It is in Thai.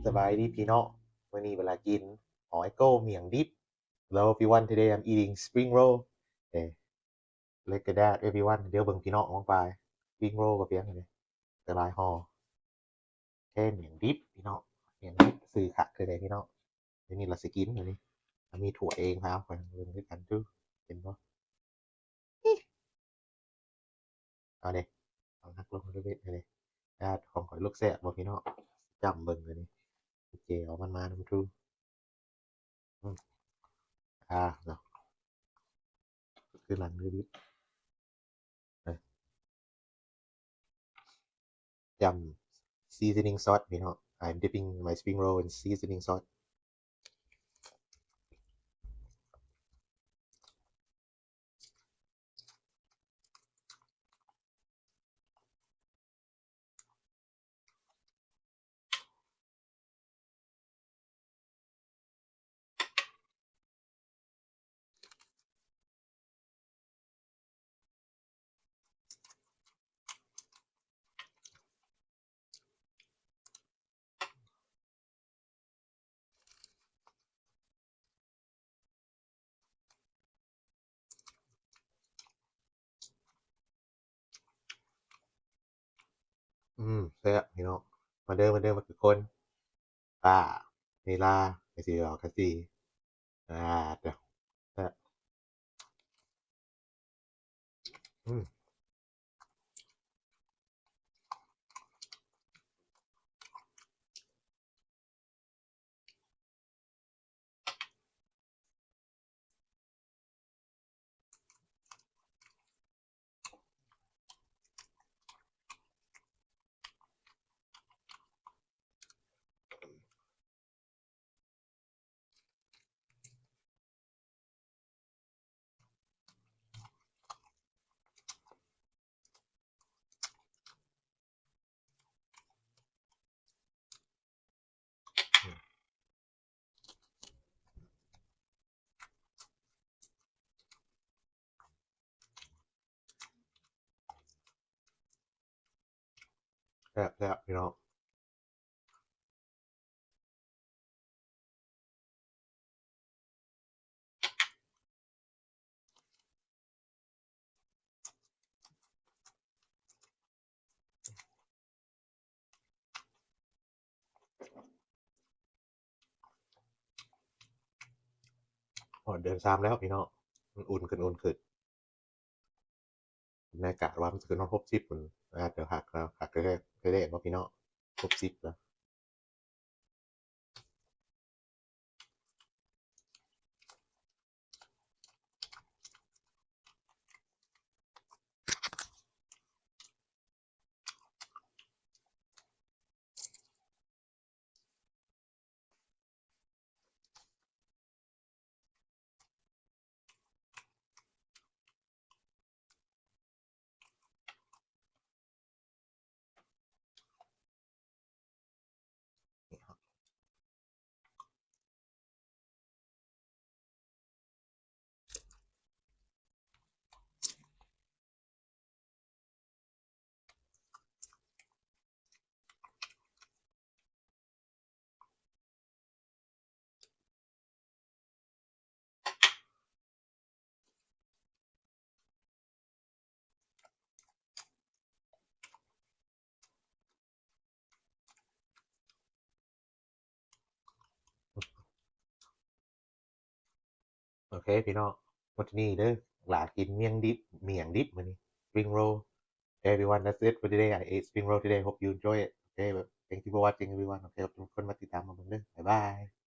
สบายดีพี่น้องมื้อนี้เวลากินหอยโก้เมี่ยงดิบ Hello everyone today I'm eating spring roll Look at that everyone เดี๋ยวเบิ่งพี่น้องมองไป spring roll ก็เพียงนี่แต่หลายห่อเมี่ยงดิบพี่น้องเมี่ยงดิบซื้อคักคือได้พี่น้องเดี๋ยวนี้เราสิกินมื้อนี้มีถั่วเองพาไปเบิ่งด้วยกันดูเห็นบ่เอาเด้เอานักลงเรื่อยๆเลยของข่อยลูกแซ่บบ่พี่น้องจำเบิ่งเลยนี่เจเอามันมานำทูเนาะคือหลังนิดจำ seasoning sauce พี่น้อง I'm dipping my spring roll in seasoning sauceแซ่บพี่น้องมาเด้อมาทุกคนเวลาไปสิออกกันสิเดี๋ยวแซ่บแซ่บพี่น้องเดือน3แล้วพี่น้องมันอุ่นขึ้นบรรยากาศว่ามันจะขึ้นฮอด60พุ่นเดี๋ยวหักแล้วหักเรื่อยๆบ่พี่น้อง60แล้วโอเคพี่น้องมื้อนี้เด้อหลากินเมี่ยงดิบมื้อนี้ spring roll everyone that's it for today I ate spring roll today hope you enjoy it okay thank you for watching everyone โอเคขอบคุณคนมาติดตามมาเบิ่งเด้อบ๊ายบาย